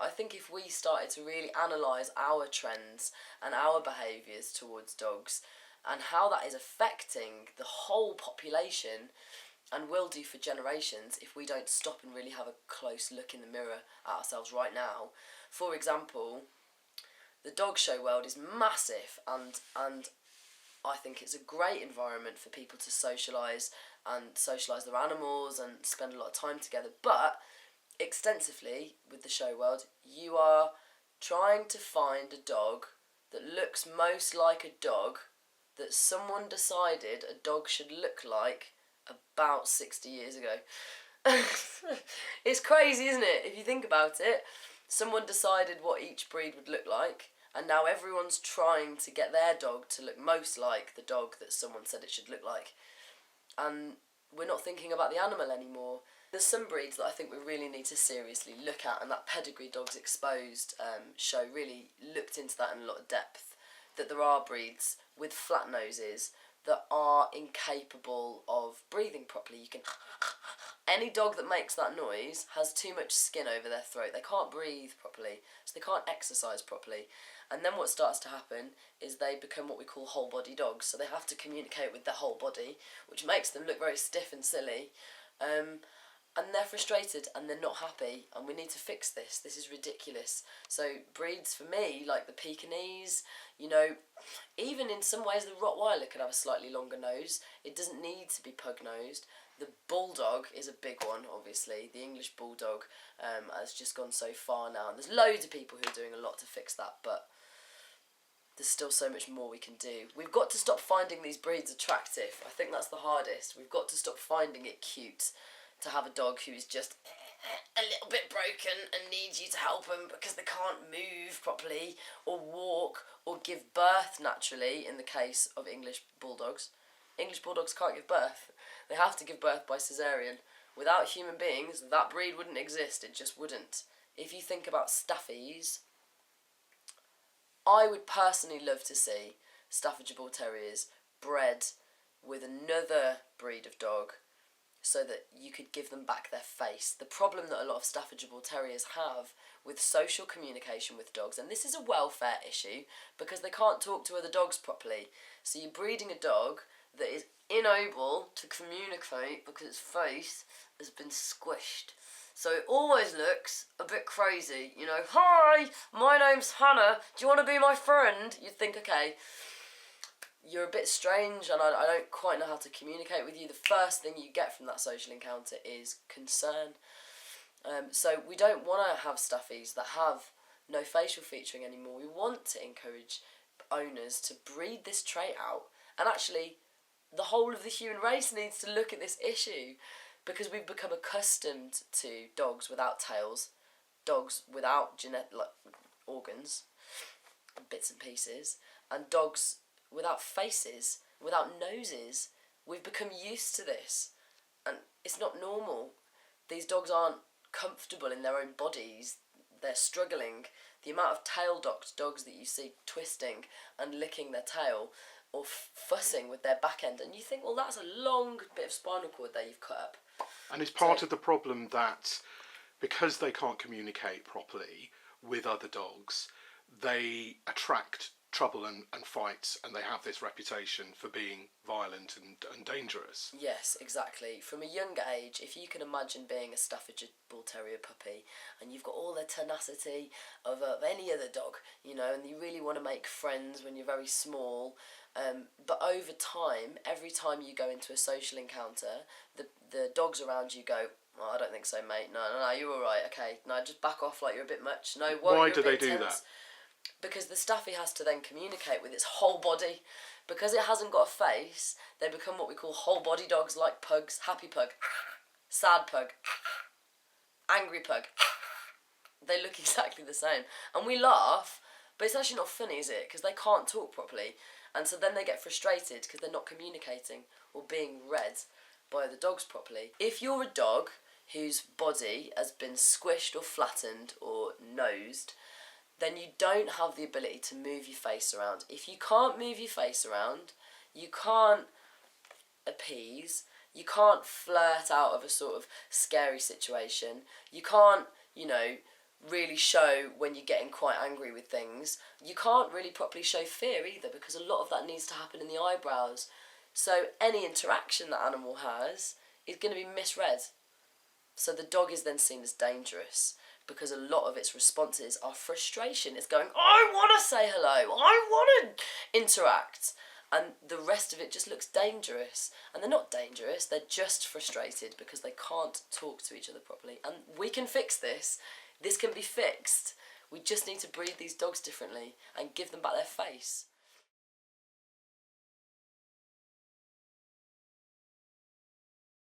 I think if we started to really analyse our trends and our behaviours towards dogs and how that is affecting the whole population and will do for generations if we don't stop and really have a close look in the mirror at ourselves right now. For example, the dog show world is massive, and I think it's a great environment for people to socialise and socialise their animals and spend a lot of time together. But extensively with the show world, you are trying to find a dog that looks most like a dog that someone decided a dog should look like about 60 years ago. It's crazy, isn't it? If you think about it, someone decided what each breed would look like, and now everyone's trying to get their dog to look most like the dog that someone said it should look like. And we're not thinking about the animal anymore. There's some breeds that I think we really need to seriously look at, and that Pedigree Dogs Exposed show really looked into that in a lot of depth, that there are breeds with flat noses that are incapable of breathing properly. You can any dog that makes that noise has too much skin over their throat. They can't breathe properly, so they can't exercise properly. And then what starts to happen is they become what we call whole body dogs. So they have to communicate with their whole body, which makes them look very stiff and silly. And they're frustrated and they're not happy, and we need to fix this. This is ridiculous. So breeds for me, like the Pekingese, you know, even in some ways the Rottweiler could have a slightly longer nose. It doesn't need to be pug-nosed. The Bulldog is a big one, obviously. The English Bulldog has just gone so far now, and there's loads of people who are doing a lot to fix that, but there's still so much more we can do. We've got to stop finding these breeds attractive. I think that's the hardest. We've got to stop finding it cute to have a dog who is just a little bit broken and needs you to help them because they can't move properly or walk or give birth naturally in the case of English Bulldogs. English Bulldogs can't give birth. They have to give birth by caesarean. Without human beings, that breed wouldn't exist. It just wouldn't. If you think about Staffies, I would personally love to see Staffordshire Bull Terriers bred with another breed of dog so that you could give them back their face. The problem that a lot of Staffordshire Bull Terriers have with social communication with dogs, and this is a welfare issue because they can't talk to other dogs properly. So you're breeding a dog that is unable to communicate because its face has been squished. So it always looks a bit crazy, you know, hi, my name's Hannah, do you want to be my friend? You'd think, okay, you're a bit strange and I don't quite know how to communicate with you. The first thing you get from that social encounter is concern. So we don't want to have Stuffies that have no facial featuring anymore. We want to encourage owners to breed this trait out. And actually, the whole of the human race needs to look at this issue because we've become accustomed to dogs without tails, dogs without organs, bits and pieces, and dogs without faces, without noses. We've become used to this, and it's not normal. These dogs aren't comfortable in their own bodies. They're struggling. The amount of tail-docked dogs that you see twisting and licking their tail or fussing with their back end, and you think, well, that's a long bit of spinal cord there you've cut up. And it's part of the problem that because they can't communicate properly with other dogs, they attract trouble and fights, and they have this reputation for being violent and dangerous. Yes, exactly. From a young age, if you can imagine being a Staffordshire Bull Terrier puppy and you've got all the tenacity of any other dog, you know, and you really want to make friends when you're very small, but over time, every time you go into a social encounter, the dogs around you go, oh, I don't think so, mate. No, you're all right. Okay, no, just back off like you're a bit much. No, why do they do that? Because the Staffy has to then communicate with its whole body. Because it hasn't got a face, they become what we call whole body dogs, like pugs. Happy pug, sad pug, angry pug. They look exactly the same. And we laugh, but it's actually not funny, is it? Because they can't talk properly. And so then they get frustrated because they're not communicating or being read by the dogs properly. If you're a dog whose body has been squished or flattened or nosed, then you don't have the ability to move your face around. If you can't move your face around, you can't appease, you can't flirt out of a sort of scary situation, you can't, you know, really show when you're getting quite angry with things. You can't really properly show fear either, because a lot of that needs to happen in the eyebrows. So any interaction that animal has is going to be misread. So the dog is then seen as dangerous, because a lot of its responses are frustration. It's going, I want to say hello, I want to interact. And the rest of it just looks dangerous. And they're not dangerous, they're just frustrated because they can't talk to each other properly. And we can fix this. This can be fixed. We just need to breed these dogs differently and give them back their face.